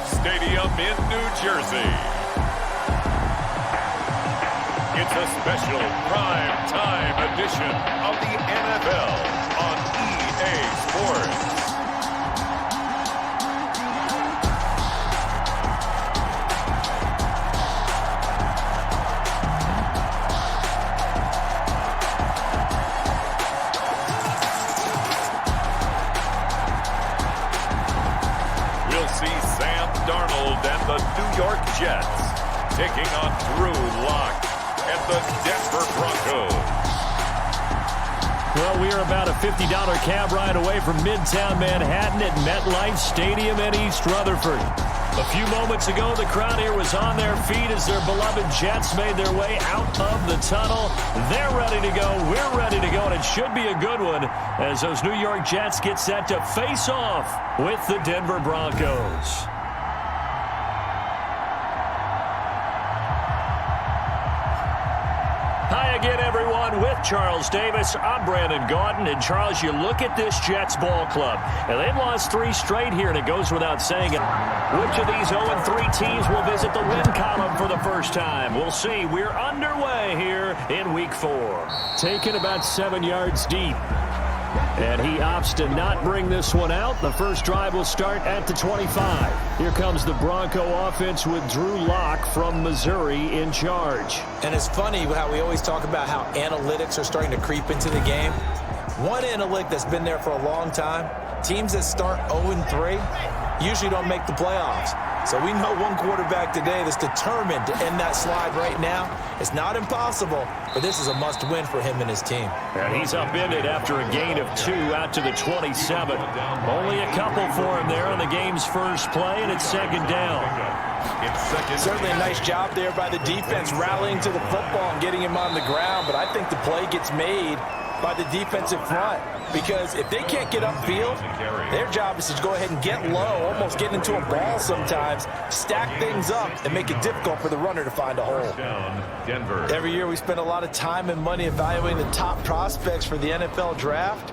Stadium in New Jersey. It's a special prime time edition of the NFL on EA Sports. Darnold and the New York Jets taking on Drew Lock and the Denver Broncos. Well, we are about a $50 cab ride away from Midtown Manhattan at MetLife Stadium in East Rutherford. A few moments ago, the crowd here was on their feet as their beloved Jets made their way out of the tunnel. They're ready to go. We're ready to go, and it should be a good one as those New York Jets get set to face off with the Denver Broncos. Hi again, everyone. With Charles Davis, I'm Brandon Gaudin. And, Charles, you look at this Jets ball club, and they've lost 3 straight here, and it goes without saying it. Which of these 0-3 teams will visit the win column for the first time? We'll see. We're underway here in Week 4. Taken about 7 yards deep. And he opts to not bring this one out. The first drive will start at the 25. Here comes the Bronco offense with Drew Lock from Missouri in charge. And it's funny how we always talk about how analytics are starting to creep into the game. One analytic that's been there for a long time, teams that start 0-3 usually don't make the playoffs. So we know one quarterback today that's determined to end that slide right now. It's not impossible, but this is a must-win for him and his team. And he's upended after a gain of 2 out to the 27. Only a couple for him there on the game's first play, and it's second down. Certainly a nice job there by the defense rallying to the football and getting him on the ground, but I think the play gets made by the defensive front, because if they can't get upfield, their job is to go ahead and get low, almost get into a ball sometimes, stack things up, and make it difficult for the runner to find a hole. Every year we spend a lot of time and money evaluating the top prospects for the NFL draft.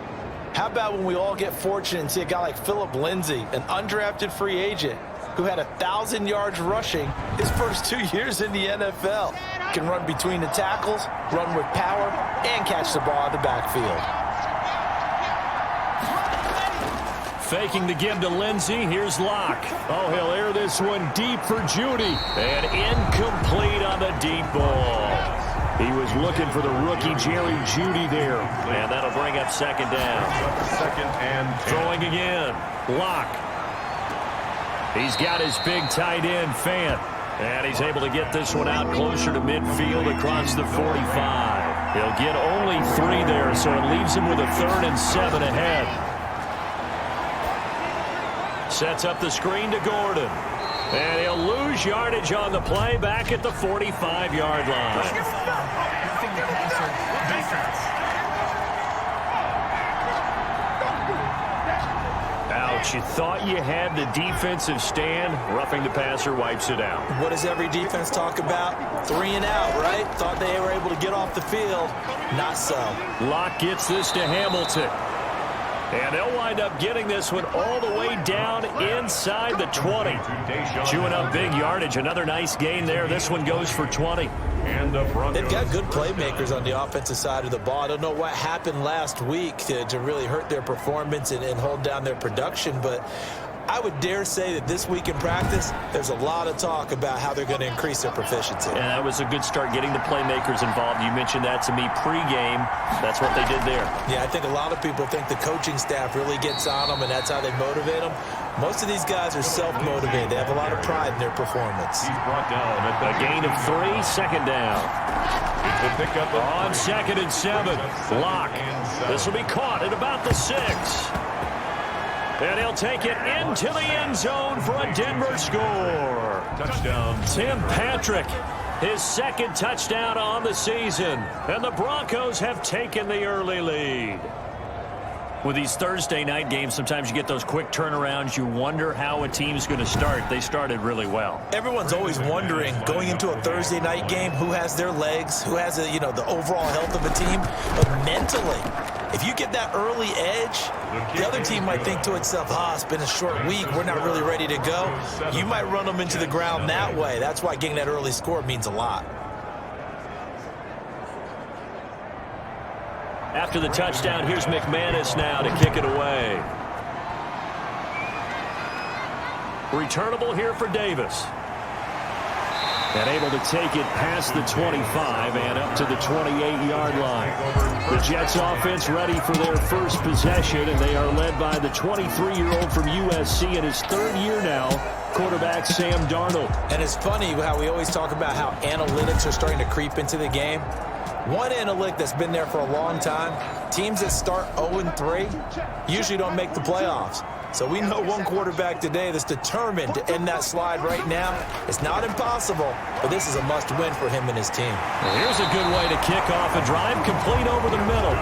How about when we all get fortunate and see a guy like Phillip Lindsay, an undrafted free agent, who had 1,000 yards rushing his first 2 years in the NFL. Can run between the tackles, run with power, and catch the ball in the backfield. Faking the give to Lindsey. Here's Lock. Oh, he'll air this one deep for Judy. And incomplete on the deep ball. He was looking for the rookie Jerry Judy there. And that'll bring up second down. Second and 10. Throwing again. Lock. He's got his big tight end, Fant. And he's able to get this one out closer to midfield across the 45. He'll get only 3 there, so it leaves him with a 3rd and 7 ahead. Sets up the screen to Gordon. And he'll lose yardage on the play back at the 45-yard line. Ouch, you thought you had the defensive stand. Roughing the passer wipes it out. What does every defense talk about? 3 and out, right? Thought they were able to get off the field. Not so. Lock gets this to Hamilton. And they'll wind up getting this one all the way down inside the 20. Chewing up big yardage. Another nice gain there. This one goes for 20. They've got good playmakers on the offensive side of the ball. I don't know what happened last week to really hurt their performance and hold down their production, but I would dare say that this week in practice, there's a lot of talk about how they're going to increase their proficiency. And that was a good start getting the playmakers involved. You mentioned that to me pregame. That's what they did there. Yeah, I think a lot of people think the coaching staff really gets on them, and that's how they motivate them. Most of these guys are self-motivated. They have a lot of pride in their performance. He's brought down a gain of 3, second down. On 2nd and 7, Lock. This will be caught at about the 6. And he'll take it into the end zone for a Denver score. Touchdown. Tim Patrick, his 2nd touchdown on the season. And the Broncos have taken the early lead. With these Thursday night games, sometimes you get those quick turnarounds. You wonder how a team's going to start. They started really well. Everyone's always wondering, going into a Thursday night game, who has their legs, who has the overall health of a team. But mentally, if you get that early edge, The other team might think to itself, it's been a short week. We're not really ready to go. You might run them into the ground that way. That's why getting that early score means a lot. After the touchdown, here's McManus now to kick it away. Returnable here for Davis. And able to take it past the 25 and up to the 28-yard line. The Jets offense ready for their first possession, and they are led by the 23-year-old from USC in his third year now, quarterback Sam Darnold. And it's funny how we always talk about how analytics are starting to creep into the game. One analytic that's been there for a long time, teams that start 0-3 usually don't make the playoffs. So we know one quarterback today that's determined to end that slide right now. It's not impossible, but this is a must-win for him and his team. Well, here's a good way to kick off a drive, complete over the middle.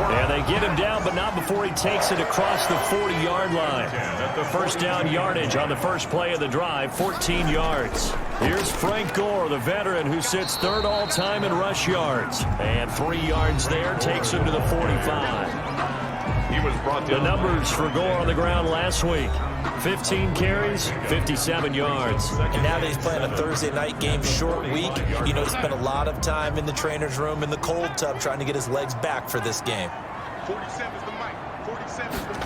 And they get him down, but not before he takes it across the 40-yard line. First down yardage on the first play of the drive, 14 yards. Here's Frank Gore, the veteran who sits third all-time in rush yards. And 3 yards there takes him to the 45. The numbers for Gore on the ground last week. 15 carries, 57 yards. And now that he's playing a Thursday night game, short week, he spent a lot of time in the trainer's room in the cold tub trying to get his legs back for this game. 47 is the mic. 47 is the mic.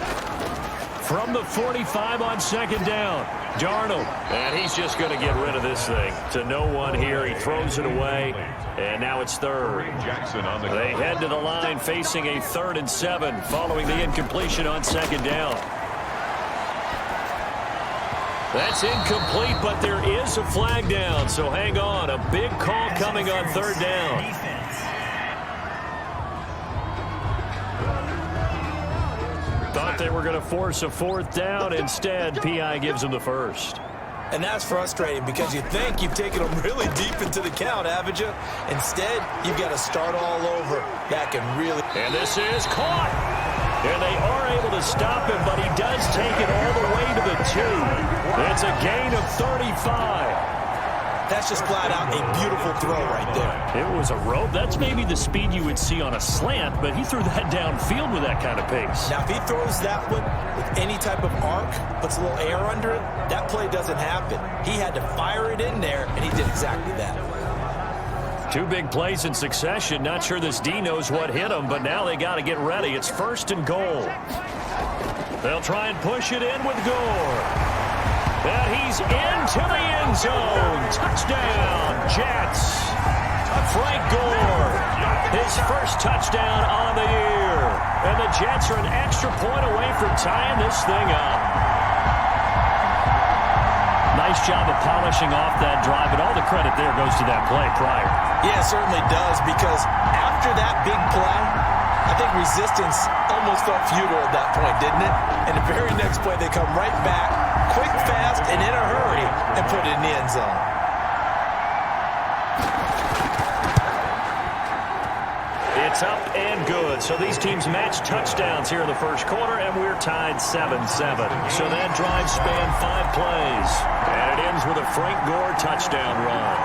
From the 45 on second down, Darnold. And he's just going to get rid of this thing to no one here. He throws it away, and now it's third. They head to the line facing a 3rd and 7 following the incompletion on second down. That's incomplete, but there is a flag down, so hang on. A big call coming on third down. Thought they were going to force a 4th down. Instead, P.I. gives them the first. And that's frustrating because you think you've taken them really deep into the count, haven't you? Instead, you've got to start all over. That can really... And this is caught. And they are able to stop him, but he does take it all the way to the 2. It's a gain of 35. That's just flat out a beautiful throw right there. It was a rope. That's maybe the speed you would see on a slant, but he threw that downfield with that kind of pace. Now, if he throws that one with any type of arc, puts a little air under it, that play doesn't happen. He had to fire it in there, and he did exactly that. 2 big plays in succession. Not sure this D knows what hit him, but now they got to get ready. It's 1st and goal. They'll try and push it in with Gore. And he's into the end zone. Touchdown, Jets. Frank Gore, his first touchdown on the year. And the Jets are an extra point away from tying this thing up. Nice job of polishing off that drive, but all the credit there goes to that play prior. Yeah, it certainly does, because after that big play, I think resistance almost felt futile at that point, didn't it? And the very next play, they come right back, quick, fast, and in a hurry, and put it in the end zone. It's up and good. So these teams match touchdowns here in the first quarter, and we're tied 7-7. So that drive spanned 5 plays. And it ends with a Frank Gore touchdown run.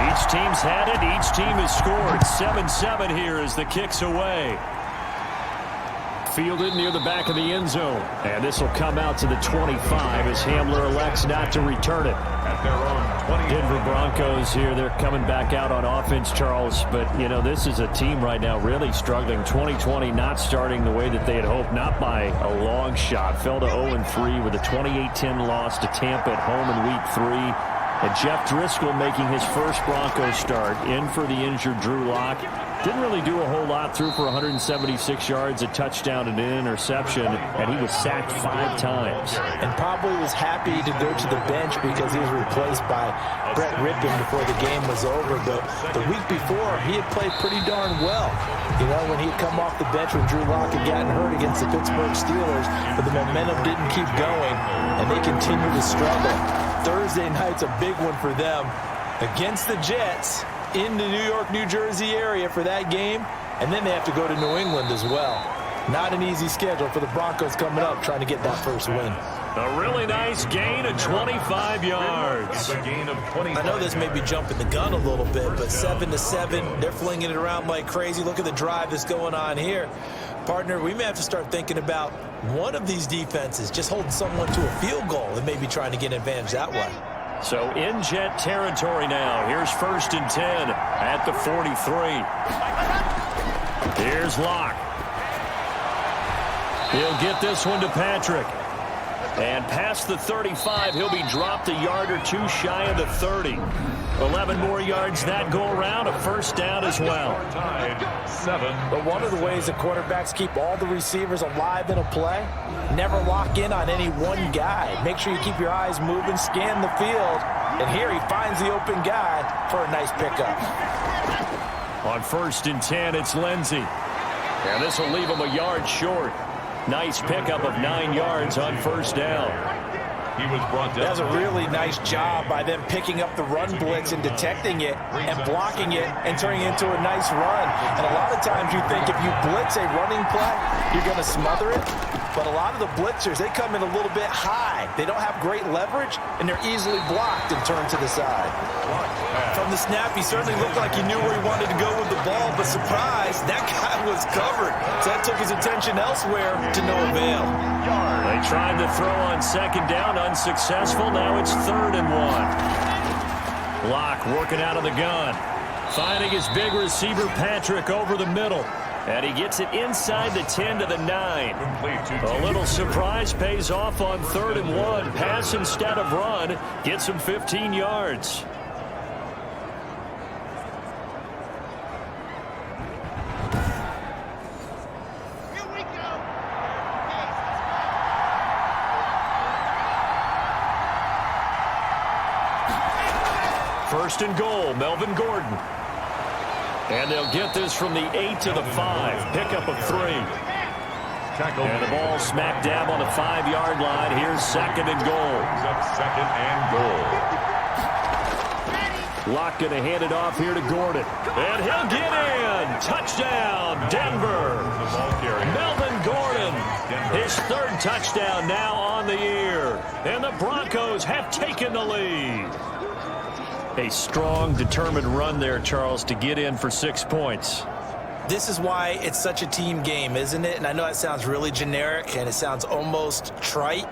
Each team's had it. Each team has scored. 7-7 here as the kick's away. Fielded near the back of the end zone. And this will come out to the 25 as Hamler elects not to return it. At their own 20. Denver Broncos here. They're coming back out on offense, Charles. But, this is a team right now really struggling. 2020 not starting the way that they had hoped. Not by a long shot. Fell to 0-3 with a 28-10 loss to Tampa at home in Week 3. And Jeff Driscoll making his first Broncos start. In for the injured Drew Lock. Didn't really do a whole lot. Threw for 176 yards, a touchdown, and an interception. And he was sacked 5 times. And probably was happy to go to the bench because he was replaced by Brett Rippon before the game was over. But the week before, he had played pretty darn well. When he'd come off the bench when Drew Lock had gotten hurt against the Pittsburgh Steelers. But the momentum didn't keep going, and they continued to struggle. Thursday night's a big one for them against the Jets in the New York, New Jersey area for that game. And then they have to go to New England as well. Not an easy schedule for the Broncos coming up, trying to get that first win. A really nice gain of 25 yards. A gain of 25. I know this may be jumping the gun a little bit, but 7-7, they're flinging it around like crazy. Look at the drive that's going on here. Partner, we may have to start thinking about one of these defenses just holding someone to a field goal and maybe trying to get an advantage that way. So in Jet territory now. Here's 1st and 10 at the 43. Here's Locke. He'll get this one to Patrick. And past the 35, he'll be dropped a yard or two shy of the 30. 11 more yards that go around, a 1st down as well. Tied 7. But one of the ways the quarterbacks keep all the receivers alive in a play, never lock in on any one guy. Make sure you keep your eyes moving, scan the field, and here he finds the open guy for a nice pickup. On 1st and 10, it's Lindsey. And this will leave him a yard short. Nice pickup of 9 yards on 1st down. He was brought down. That was a really nice job by them picking up the run blitz and detecting it and blocking it and turning it into a nice run. And a lot of times you think if you blitz a running play, you're going to smother it. But a lot of the blitzers, they come in a little bit high. They don't have great leverage, and they're easily blocked and turned to the side. From the snap, he certainly looked like he knew where he wanted to go with the ball, but surprise, that guy was covered. So that took his attention elsewhere to no avail. They tried to throw on 2nd down, unsuccessful. Now it's 3rd and 1. Locke working out of the gun. Finding his big receiver, Patrick, over the middle. And he gets it inside the 10 to the 9. A little surprise pays off on 3rd and 1. Pass instead of run. Gets him 15 yards. First and goal, Melvin Gordon. And they'll get this from the 8 to the 5. Pickup of 3. And the ball smack dab on the 5-yard line. Here's 2nd and goal. Up 2nd and goal. Locke going to hand it off here to Gordon. And he'll get in. Touchdown, Denver. The ball carrier. Melvin Gordon. His 3rd touchdown now on the year. And the Broncos have taken the lead. A strong, determined run there, Charles, to get in for 6 points. This is why it's such a team game, isn't it? And I know that sounds really generic and it sounds almost trite,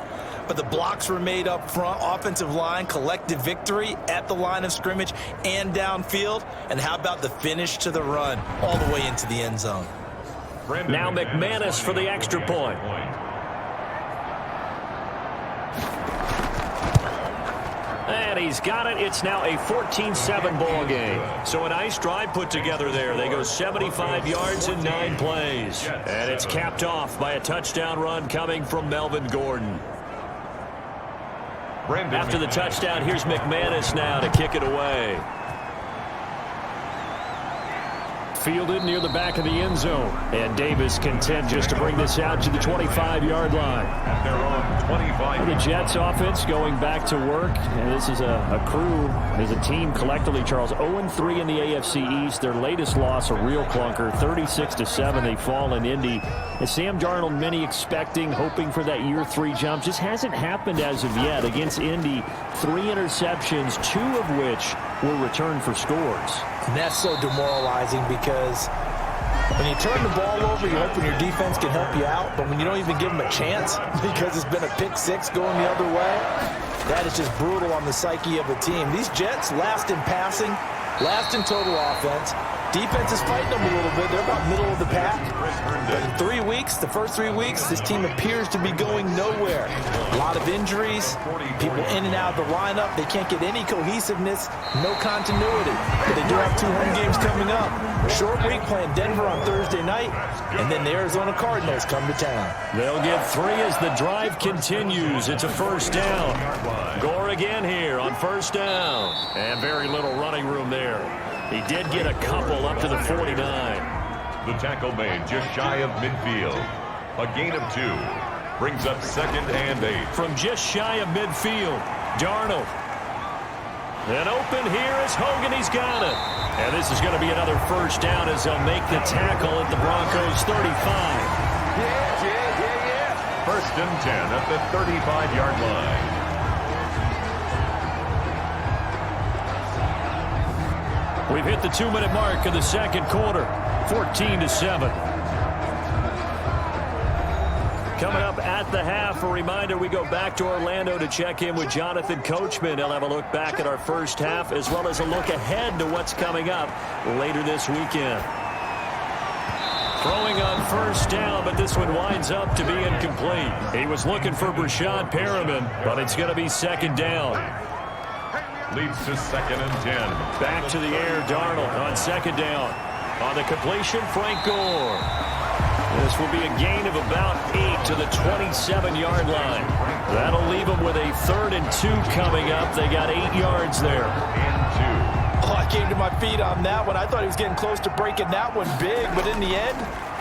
but the blocks were made up front, offensive line, collective victory at the line of scrimmage and downfield. And how about the finish to the run all the way into the end zone? Now McManus for the extra point. And he's got it. It's now a 14-7 ball game. So a nice drive put together there. They go 75 yards in 9 plays. And it's capped off by a touchdown run coming from Melvin Gordon. After the touchdown, here's McManus now to kick it away. Fielded near the back of the end zone. And Davis content just to bring this out to the 25-yard line. And they're on 25. The Jets offense going back to work. And this is a crew, as a team collectively, Charles, 0-3 in the AFC East. Their latest loss, a real clunker, 36-7. They fall in Indy. And Sam Darnold, many expecting, hoping for that year 3 jump. Just hasn't happened as of yet. Against Indy, 3 interceptions, 2 of which were returned for scores. And that's so demoralizing because when you turn the ball over, you're hoping your defense can help you out. But when you don't even give them a chance because it's been a pick 6 going the other way, that is just brutal on the psyche of the team. These Jets last in passing, last in total offense. Defense is fighting them a little bit. They're about middle of the pack. But in 3 weeks, the first 3 weeks, this team appears to be going nowhere. A lot of injuries, people in and out of the lineup. They can't get any cohesiveness, no continuity. But they do have 2 home games coming up. A short week playing Denver on Thursday night, and then the Arizona Cardinals come to town. They'll get 3 as the drive continues. It's a 1st down. Gore again here on 1st down. And very little running room there. He did get a couple up to the 49. The tackle made just shy of midfield. A gain of 2. Brings up 2nd and 8. From just shy of midfield, Darnold. And open here is Hogan. He's got it. And this is going to be another 1st down as they'll make the tackle at the Broncos 35. Yeah. 1st First and 10 at the 35-yard line. We've hit the 2-minute mark of the second quarter, 14-7. Coming up at the half, a reminder, we go back to Orlando to check in with Jonathan Coachman. He'll have a look back at our first half as well as a look ahead to what's coming up later this weekend. Throwing on first down, but this one winds up to be incomplete. He was looking for Brashad Perriman, but it's going to be second down. Leads to second and 10. Back to the air, Darnold on second down. On the completion, Frank Gore. This will be a gain of about 8 to the 27-yard line. That'll leave them with a 3rd and 2 coming up. They got 8 yards there. Oh, I came to my feet on that one. I thought he was getting close to breaking that one big, but in the end,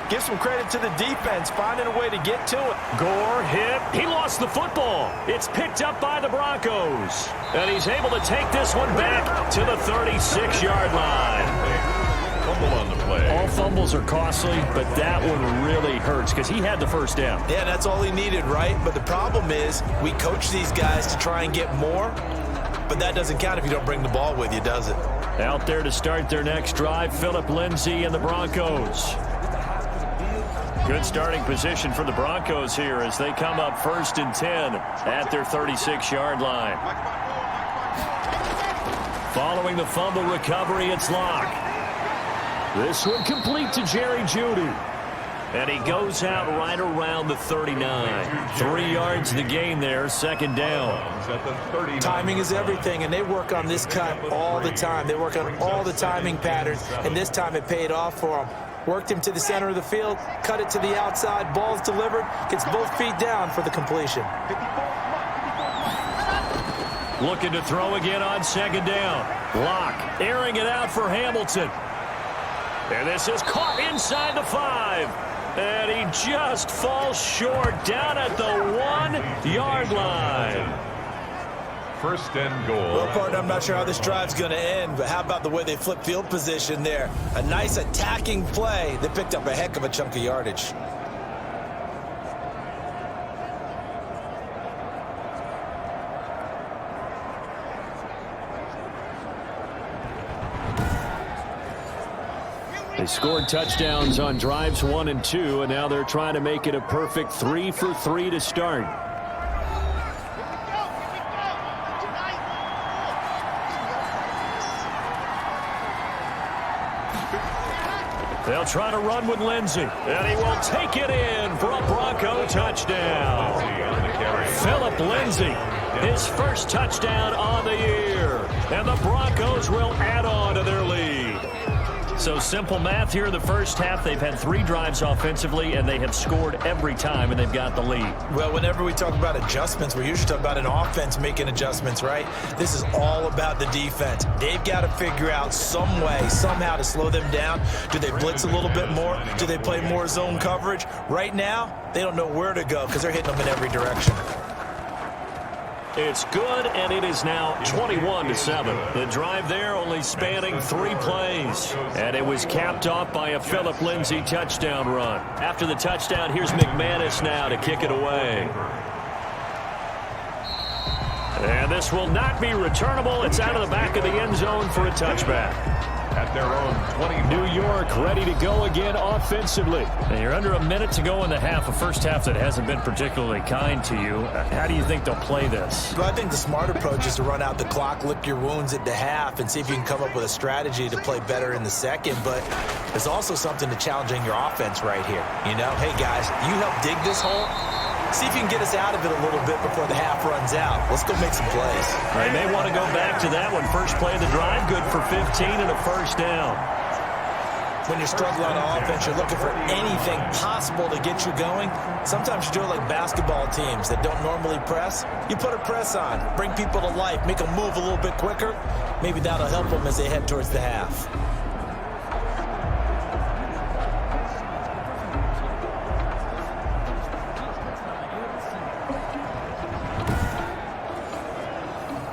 give some credit to the defense, finding a way to get to it. Gore hit. He lost the football. It's picked up by the Broncos. And he's able to take this one back to the 36-yard line. Fumble on the play. All fumbles are costly, but that one really hurts because he had the first down. Yeah, that's all he needed, right? But the problem is we coach these guys to try and get more, but that doesn't count if you don't bring the ball with you, does it? Out there to start their next drive, Phillip Lindsay and the Broncos. Good starting position for the Broncos here as they come up 1st and 10 at their 36-yard line. Following the fumble recovery, it's Locke. This one complete to Jerry Jeudy. And he goes out right around the 39. 3 yards the gain there, second down. Timing is everything, and they work on this cut all the time. They work on all the timing patterns, and this time it paid off for them. Worked him to the center of the field, cut it to the outside, ball's delivered, gets both feet down for the completion. Looking to throw again on second down. Locke airing it out for Hamilton. And this is caught inside the 5. And he just falls short down at the 1-yard line. First and goal. Well, partner, I'm not sure how this drive's going to end, but how about the way they flip field position there? A nice attacking play that picked up a heck of a chunk of yardage. They scored touchdowns on drives 1 and 2, and now they're trying to make it a perfect 3 for 3 to start. They'll try to run with Lindsay, and he will take it in for a Bronco touchdown. Phillip Lindsay, his first touchdown on the year, and the Broncos will add on to their lead. So simple math here in the first half. They've had 3 drives offensively, and they have scored every time, and they've got the lead. Well, whenever we talk about adjustments, we're usually talking about an offense making adjustments, right? This is all about the defense. They've got to figure out some way, somehow to slow them down. Do they blitz a little bit more? Do they play more zone coverage? Right now, they don't know where to go because they're hitting them in every direction. It's good, and it is now 21-7. The drive there only spanning 3 plays. And it was capped off by a Phillip Lindsay touchdown run. After the touchdown, here's McManus now to kick it away. And this will not be returnable. It's out of the back of the end zone for a touchback. At their own 20. New York ready to go again offensively. And you're under a minute to go in the half, a first half that hasn't been particularly kind to you. How do you think they'll play this? Well, I think the smart approach is to run out the clock, lick your wounds at the half, and see if you can come up with a strategy to play better in the second. But there's also something to challenging your offense right here. You know, hey, guys, you help dig this hole. See if you can get us out of it a little bit before the half runs out. Let's go make some plays. They may want to go back to that one. First play of the drive, good for 15 and a first down. When you're struggling on offense, you're looking for anything possible to get you going. Sometimes you do it like basketball teams that don't normally press. You put a press on, bring people to life, make them move a little bit quicker. Maybe that'll help them as they head towards the half.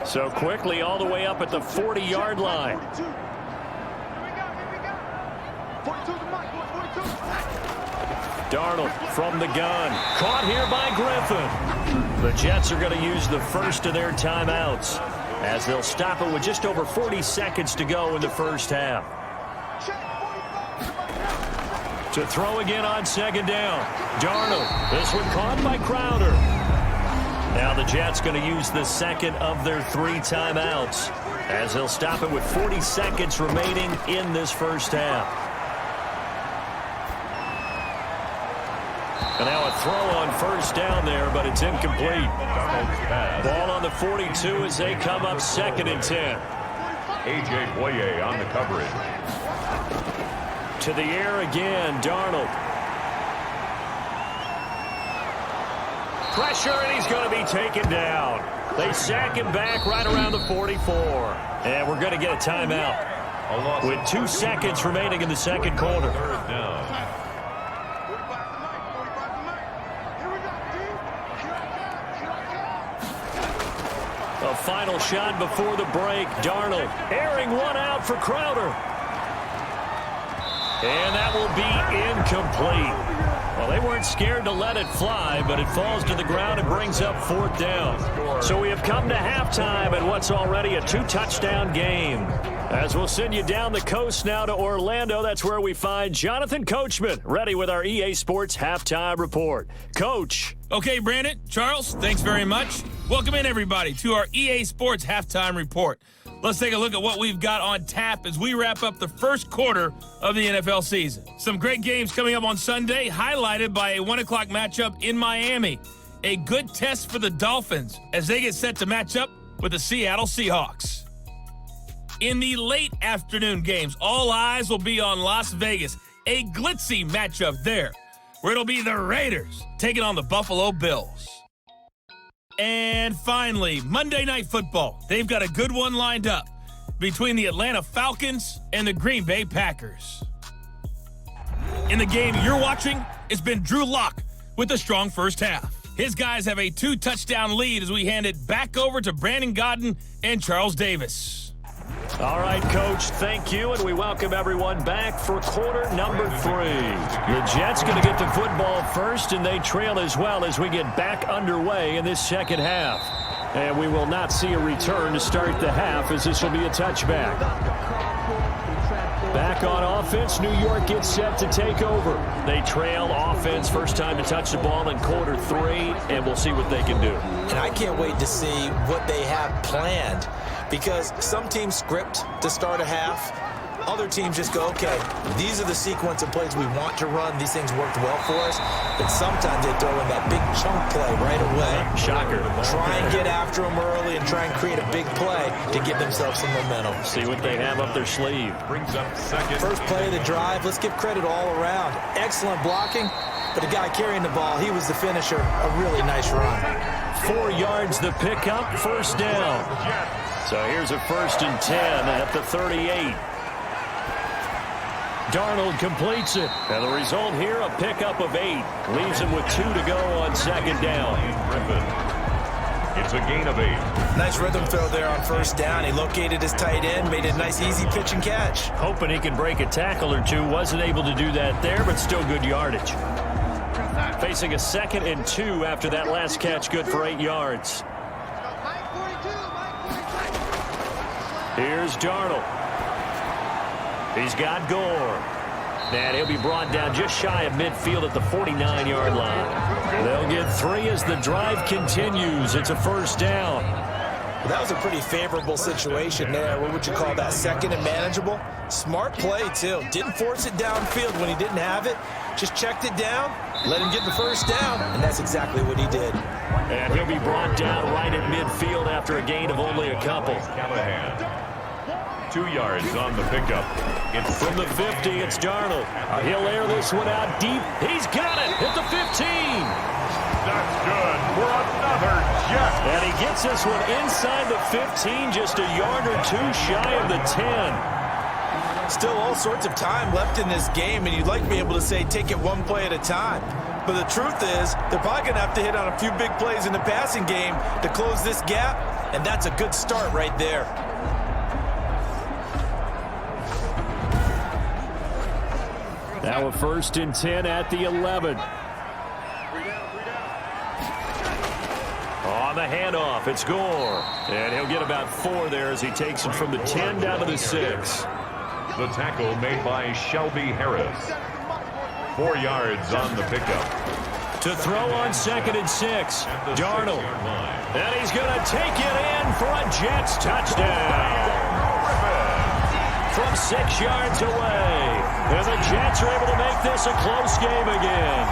So quickly all the way up at the 40-yard line. Darnold from the gun. Caught here by Griffin. The Jets are going to use the first of their timeouts as they'll stop it with just over 40 seconds to go in the first half. To throw again on second down. Darnold. This one caught by Crowder. Now the Jets going to use the second of their 3 timeouts as they'll stop it with 40 seconds remaining in this first half. And now a throw on first down there, but it's incomplete. Ball on the 42 as they come up 2nd and 10. A.J. Boye on the coverage. To the air again, Darnold. Pressure, and he's going to be taken down. They sack him back right around the 44. And we're going to get a timeout with 2 seconds remaining in the second quarter. Third down. A final shot before the break. Darnold airing one out for Crowder. And that will be incomplete. Well, they weren't scared to let it fly, but it falls to the ground and brings up 4th down. So we have come to halftime in what's already a 2-touchdown game. As we'll send you down the coast now to Orlando, that's where we find Jonathan Coachman, ready with our EA Sports Halftime Report. Coach. Okay, Brandon, Charles, thanks very much. Welcome in, everybody, to our EA Sports Halftime Report. Let's take a look at what we've got on tap as we wrap up the first quarter of the NFL season. Some great games coming up on Sunday, highlighted by a 1 o'clock matchup in Miami. A good test for the Dolphins as they get set to match up with the Seattle Seahawks. In the late afternoon games, all eyes will be on Las Vegas. A glitzy matchup there, where it'll be the Raiders taking on the Buffalo Bills. And finally, Monday Night Football. They've got a good one lined up between the Atlanta Falcons and the Green Bay Packers. In the game you're watching, it's been Drew Lock with a strong first half. His guys have a 2-touchdown lead as we hand it back over to Brandon Gaudin and Charles Davis. All right, Coach, thank you, and we welcome everyone back for quarter number 3. The Jets going to get the football first, and they trail as well as we get back underway in this second half. And we will not see a return to start the half, as this will be a touchback. Back on offense, New York gets set to take over. They trail offense, first time to touch the ball in quarter 3, and we'll see what they can do. And I can't wait to see what they have planned, because some teams script to start a half. Other teams just go, okay, these are the sequence of plays we want to run. These things worked well for us. But sometimes they throw in that big chunk play right away. Shocker. Try and get after them early and try and create a big play to give themselves some momentum. See what they have up their sleeve. Brings up second. First play of the drive, let's give credit all around. Excellent blocking, but the guy carrying the ball, he was the finisher. A really nice run. 4 yards the pickup, first down. So here's a 1st and 10 at the 38. Darnold completes it. And the result here, a pickup of 8. Leaves him with 2 to go on second down. It's a gain of 8. Nice rhythm throw there on first down. He located his tight end, made a nice easy pitch and catch. Hoping he can break a tackle or two. Wasn't able to do that there, but still good yardage. Facing a 2nd and 2 after that last catch, good for 8 yards. Here's Darnold. He's got Gore. And he'll be brought down just shy of midfield at the 49-yard line. They'll get 3 as the drive continues. It's a first down. That was a pretty favorable situation there. What would you call that? 2nd and manageable? Smart play, too. Didn't force it downfield when he didn't have it. Just checked it down, let him get the first down, and that's exactly what he did. And he'll be brought down right at midfield after a gain of only a couple. Callahan. 2 yards on the pickup. From the 50, it's Darnold. He'll air this one out deep. He's got it at the 15. That's good for another Jet. And he gets this one inside the 15, just a yard or 2 shy of the 10. Still all sorts of time left in this game, and you'd like to be able to say take it one play at a time. But the truth is, they're probably going to have to hit on a few big plays in the passing game to close this gap, and that's a good start right there. Now a 1st and 10 at the 11. On the handoff, it's Gore. And he'll get about 4 there as he takes it from the 10 down to the 6. The tackle made by Shelby Harris. 4 yards on the pickup. To throw on 2nd and 6, Darnold. And he's going to take it in for a Jets touchdown. From 6 yards away. And the Jets are able to make this a close game again.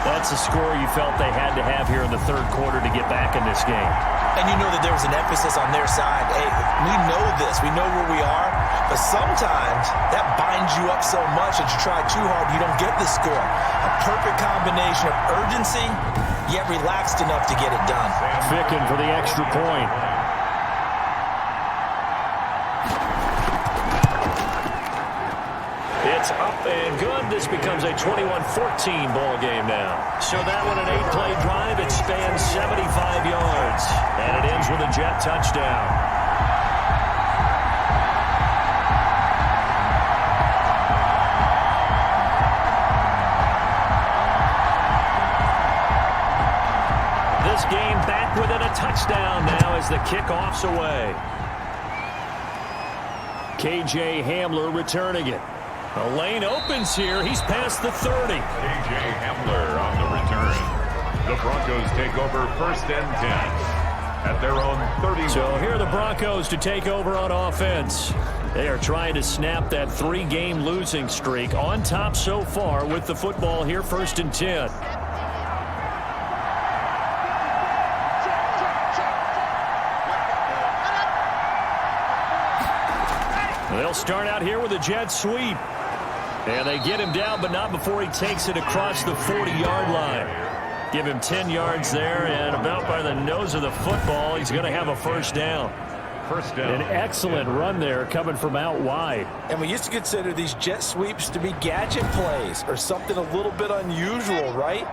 That's a score you felt they had to have here in the 3rd quarter to get back in this game. And you know that there was an emphasis on their side. Hey, we know this. We know where we are. But sometimes that binds you up so much that you try too hard, you don't get the score. A perfect combination of urgency, yet relaxed enough to get it done. Ficken for the extra point. It's up and good. This becomes a 21-14 ball game now. So that one, an 8-play drive. It spans 75 yards. And it ends with a Jet touchdown. This game back within a touchdown now as the kickoff's away. KJ Hamler returning it. The lane opens here. He's past the 30. KJ Hamler on the return. The Broncos take over 1st and 10 at their own 30. So here are the Broncos to take over on offense. They are trying to snap that 3-game losing streak. On top so far with the football here, 1st and 10. They'll start out here with a jet sweep. And they get him down, but not before he takes it across the 40-yard line. Give him 10 yards there, and about by the nose of the football, he's going to have a 1st down. 1st down. An excellent run there coming from out wide. And we used to consider these jet sweeps to be gadget plays or something a little bit unusual, right?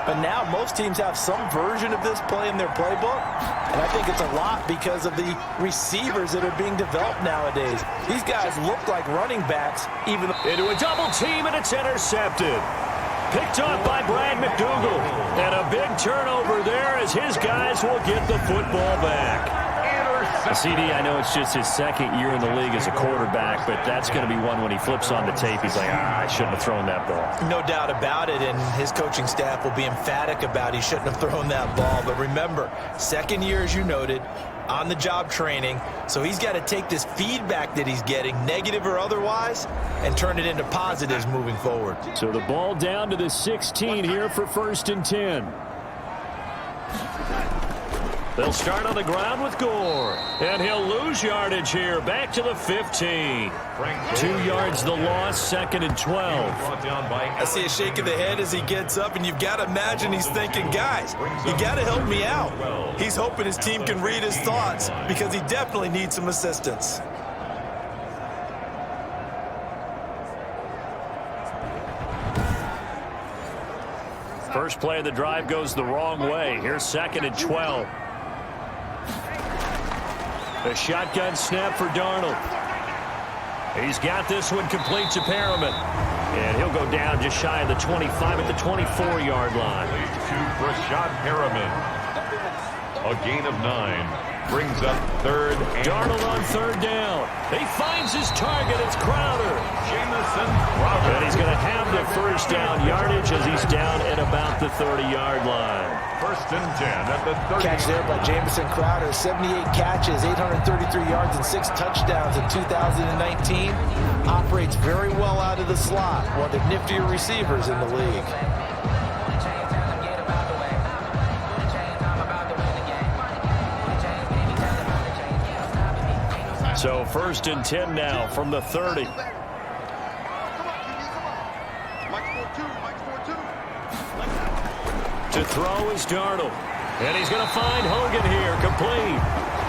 But now most teams have some version of this play in their playbook. And I think it's a lot because of the receivers that are being developed nowadays. These guys look like running backs. Even into a double team, and it's intercepted. Picked off by Brad McDougal. And a big turnover there as his guys will get the football back. CD, I know it's just his 2nd year in the league as a quarterback, but that's going to be one when he flips on the tape. He's like, I shouldn't have thrown that ball. No doubt about it, and his coaching staff will be emphatic about he shouldn't have thrown that ball. But remember, 2nd year, as you noted, on-the-job training, so he's got to take this feedback that he's getting, negative or otherwise, and turn it into positives moving forward. So the ball down to the 16 here for 1st and 10. They'll start on the ground with Gore. And he'll lose yardage here. Back to the 15. 2 yards the loss, 2nd and 12. I see a shake of the head as he gets up, and you've got to imagine he's thinking, guys, you got to help me out. He's hoping his team can read his thoughts because he definitely needs some assistance. First play of the drive goes the wrong way. Here's 2nd and 12. A shotgun snap for Darnold. He's got this one complete to Perriman. And he'll go down just shy of the 25 at the 24-yard line. To Rashad Perriman. A gain of 9. Brings up 3rd and... Darnold on 3rd down. He finds his target. It's Crowder. Jamison. And he's going to have the 1st down yardage as he's down at about the 30-yard line. 1st and 10 at the 30. Catch there by Jamison Crowder. 78 catches, 833 yards, and 6 touchdowns in 2019. Operates very well out of the slot. One of the niftier receivers in the league. So 1st and 10 now from the 30. To throw is Darnold. And he's going to find Hogan here, complete.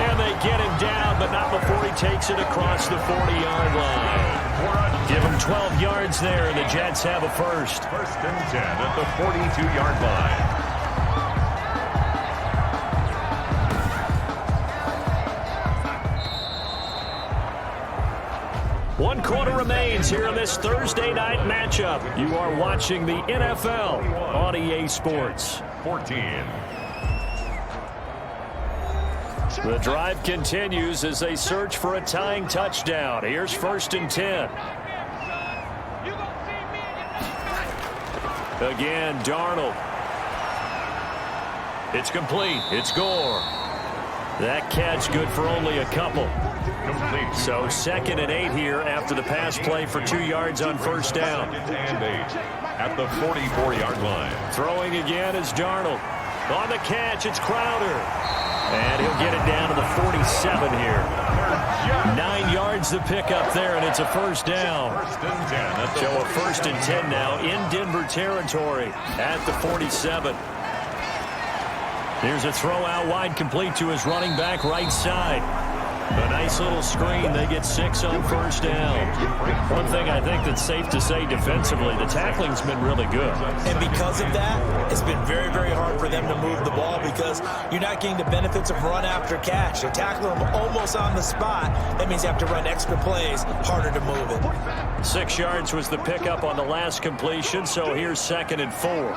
And they get him down, but not before he takes it across the 40-yard line. Give him 12 yards there, and the Jets have a 1st. 1st and 10 at the 42-yard line. 1 quarter remains here in this Thursday night matchup. You are watching the NFL on EA Sports. 14. The drive continues as they search for a tying touchdown. Here's 1st and 10. Again, Darnold. It's complete. It's Gore. That catch good for only a couple. Complete. So 2nd and 8 here after the pass play for 2 yards on 1st down. 2nd and 8 at the 44-yard line. Throwing again is Darnold. On the catch, it's Crowder. And he'll get it down to the 47 here. 9 yards to pick up there, and it's a 1st down. 1st and 10. So a 1st and 10 now in Denver territory at the 47. Here's a throw out wide, complete to his running back right side. A nice little screen. They get 6 on 1st down. One thing I think that's safe to say defensively, the tackling's been really good. And because of that, it's been very, very hard for them to move the ball because you're not getting the benefits of run after catch. They're tackling them almost on the spot. That means you have to run extra plays, harder to move it. 6 yards was the pickup on the last completion, so here's 2nd and 4.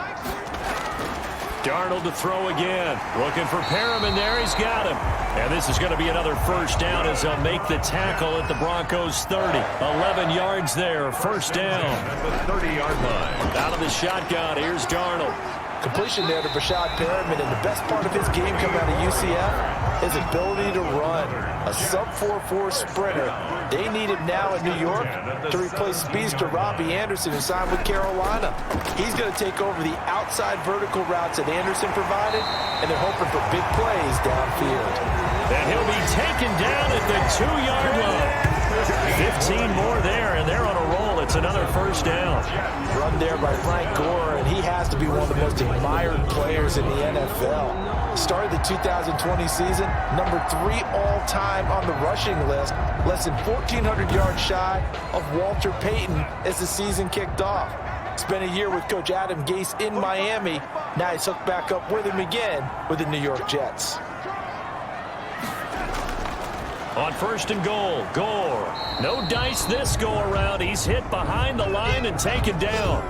Darnold to throw again. Looking for Perriman there. He's got him. And this is going to be another 1st down as they'll make the tackle at the Broncos 30. 11 yards there. 1st down. At the 30-yard line. Out of the shotgun, here's Darnold. Completion there to Brashad Perriman, and the best part of his game coming out of UCF, his ability to run. A sub-4.4 sprinter. They need him now in New York to replace speedster Robbie Anderson, who signed with Carolina. He's going to take over the outside vertical routes that Anderson provided, and they're hoping for big plays downfield. And he'll be taken down at the 2-yard line. 15 more there, and they're on a roll. It's another 1st down. Run there by Frank Gore, and he has to be one of the most admired players in the NFL. Started the 2020 season, number 3 all-time on the rushing list, less than 1,400 yards shy of Walter Payton as the season kicked off. Spent a year with Coach Adam Gase in Miami. Now he's hooked back up with him again with the New York Jets. On 1st and goal, Gore. No dice this go around. He's hit behind the line and taken down.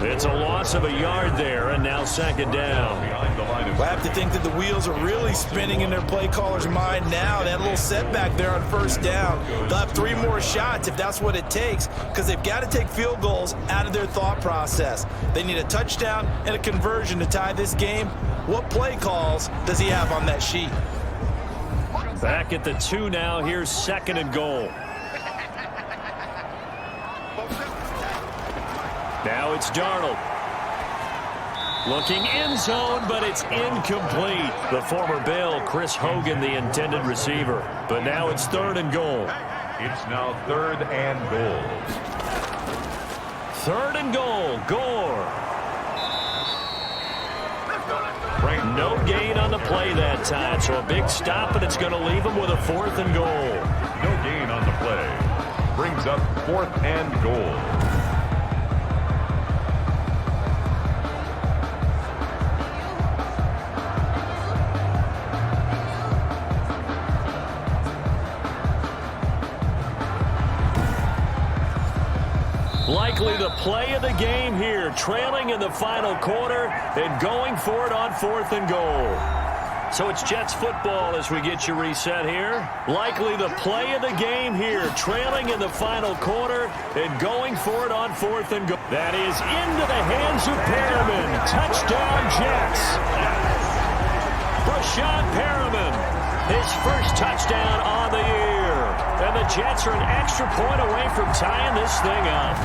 It's a loss of a yard there, and now 2nd down. I have to think that the wheels are really spinning in their play caller's mind now. That little setback there on 1st down. They'll have 3 more shots if that's what it takes, because they've got to take field goals out of their thought process. They need a touchdown and a conversion to tie this game. What play calls does he have on that sheet? Back at the 2 now. Here's 2nd and goal. Now it's Darnold. Looking end zone, but it's incomplete. The former Bill, Chris Hogan, the intended receiver. But now it's 3rd and goal. It's now 3rd and goal. 3rd and goal. Gore. No gain on the play that time, so a big stop, and it's going to leave him with a 4th and goal. No gain on the play. Brings up 4th and goal. Likely the play of the game here, trailing in the final quarter and going for it on 4th and goal. So it's Jets football as we get you reset here. Likely the play of the game here, trailing in the final quarter and going for it on 4th and goal. That is into the hands of Perriman. Touchdown, Jets. Brashad Perriman, his 1st touchdown on the year. And the Jets are an extra point away from tying this thing up.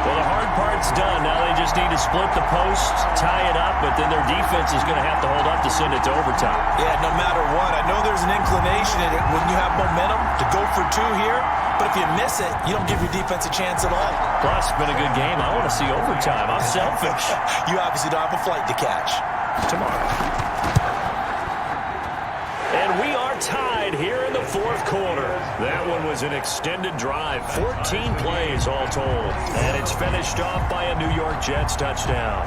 Well, the hard part's done. Now they just need to split the post, tie it up, but then their defense is going to have to hold up to send it to overtime. Yeah, no matter what. I know there's an inclination in it when you have momentum to go for 2 here, but if you miss it, you don't give your defense a chance at all. Plus, it's been a good game. I want to see overtime. I'm selfish. You obviously don't have a flight to catch. Tomorrow. And we are tied here in the 4th quarter. That one was an extended drive, 14 plays all told. And it's finished off by a New York Jets touchdown.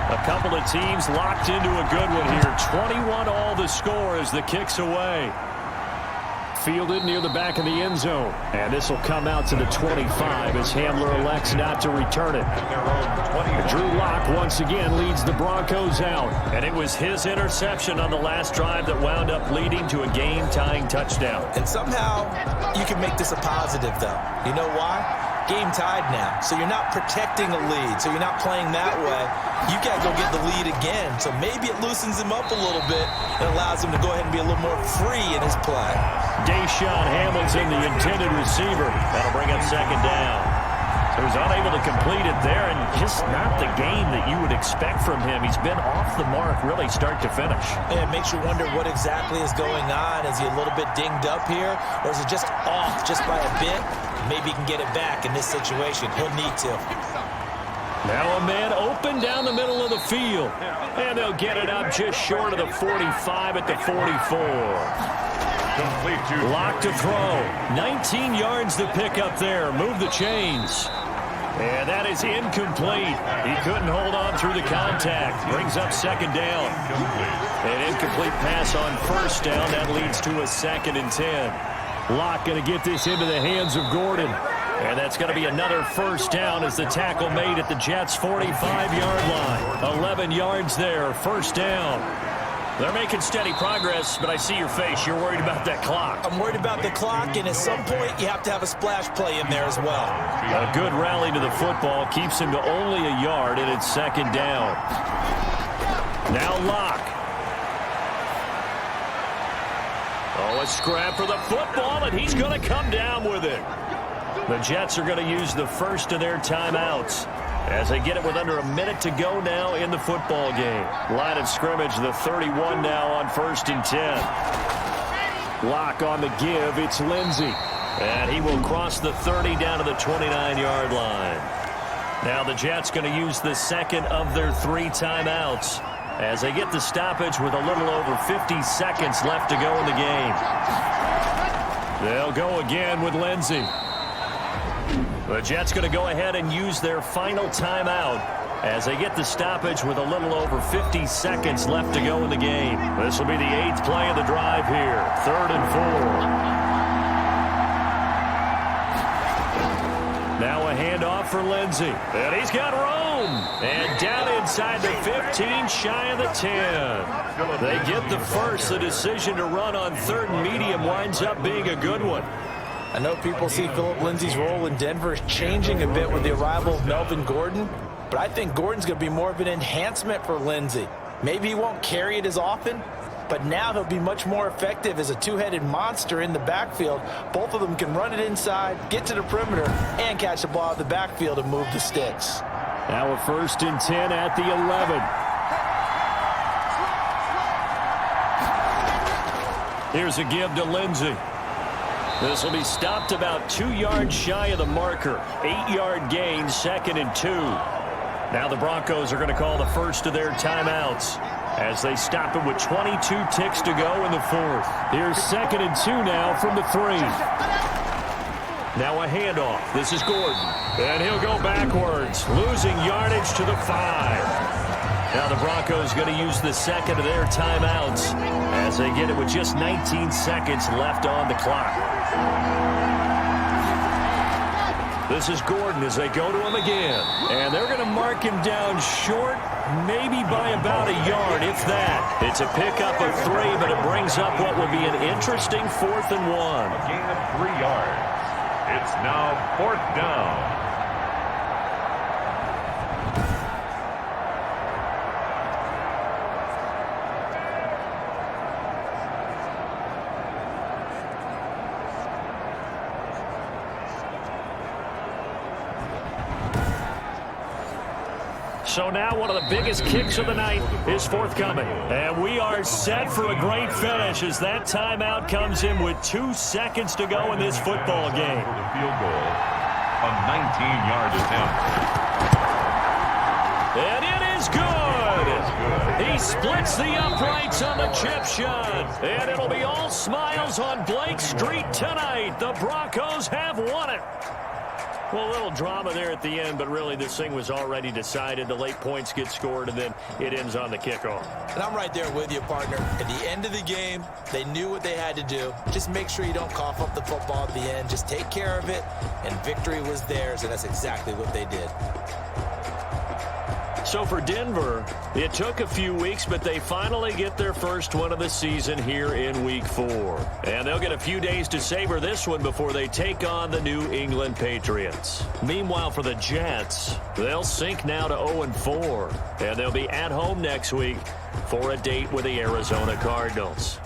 A couple of teams locked into a good one here. 21 all the score as the kick's away. Fielded near the back of the end zone. And this will come out to the 25 as Hamler elects not to return it. Drew Lock once again leads the Broncos out. And it was his interception on the last drive that wound up leading to a game-tying touchdown. And somehow you can make this a positive, though. You know why? Game tied now, so you're not protecting a lead, so you're not playing that way. You got to go get the lead again, so maybe it loosens him up a little bit and allows him to go ahead and be a little more free in his play. Deshaun Hamilton, the intended receiver. That'll bring up second down. So he's unable to complete it there, and just not the game that you would expect from him. He's been off the mark really start to finish. And it makes you wonder what exactly is going on. Is he a little bit dinged up here, or is it just off just by a bit? Maybe he can get it back in this situation. He'll need to. Now a man open down the middle of the field. And they'll get it up just short of the 45 at the 44. Lock to throw. 19 yards to pick up there. Move the chains. And that is incomplete. He couldn't hold on through the contact. Brings up second down. An incomplete pass on first down. That leads to a 2nd and 10. Lock going to get this into the hands of Gordon. And that's going to be another first down as the tackle made at the Jets' 45-yard line. 11 yards there, first down. They're making steady progress, but I see your face. You're worried about that clock. I'm worried about the clock, and at some point, you have to have a splash play in there as well. A good rally to the football keeps him to only a yard, and it's second down. Now Lock. Oh, a scrap for the football, and he's going to come down with it. The Jets are going to use the first of their timeouts as they get it with under a minute to go now in the football game. Line of scrimmage, the 31 now on 1st and 10. Lock on the give. It's Lindsey. And he will cross the 30 down to the 29-yard line. Now the Jets going to use the second of their 3 timeouts as they get the stoppage with a little over 50 seconds left to go in the game. They'll go again with Lindsey. The Jets going to go ahead and use their final timeout as they get the stoppage with a little over 50 seconds left to go in the game. This will be the 8th play of the drive here. 3rd and 4. Now a handoff for Lindsey. And he's got room. And down inside the 15, shy of the 10. They get the first. The decision to run on 3rd and medium winds up being a good one. I know people see Philip Lindsay's role in Denver is changing a bit with the arrival of Melvin Gordon, but I think Gordon's going to be more of an enhancement for Lindsay. Maybe he won't carry it as often, but now he'll be much more effective as a two-headed monster in the backfield. Both of them can run it inside, get to the perimeter, and catch the ball out of the backfield and move the sticks. Now a 1st and 10 at the 11. Here's a give to Lindsey. This will be stopped about 2 yards shy of the marker. 8-yard gain, 2nd and 2. Now the Broncos are going to call the first of their timeouts as they stop it with 22 ticks to go in the 4th. Here's 2nd and 2 now from the 3. Now a handoff. This is Gordon. And he'll go backwards, losing yardage to the 5. Now the Broncos going to use the second of their timeouts as they get it with just 19 seconds left on the clock. This is Gordon as they go to him again. And they're going to mark him down short, maybe by about a yard, if that. It's a pickup of 3, but it brings up what will be an interesting 4th and 1. A gain of 3 yards. It's now 4th down. So now one of the biggest kicks of the night is forthcoming. And we are set for a great finish as that timeout comes in with 2 seconds to go in this football game. For the field goal, a 19-yard attempt. And it is good. He splits the uprights on the chip shot. And it'll be all smiles on Blake Street tonight. The Broncos have won it. Well, a little drama there at the end, but really this thing was already decided. The late points get scored, and then it ends on the kickoff. And I'm right there with you, partner. At the end of the game, they knew what they had to do. Just make sure you don't cough up the football at the end. Just take care of it, and victory was theirs, and that's exactly what they did. So for Denver, it took a few weeks, but they finally get their first one of the season here in Week 4. And they'll get a few days to savor this one before they take on the New England Patriots. Meanwhile, for the Jets, they'll sink now to 0-4, and they'll be at home next week for a date with the Arizona Cardinals.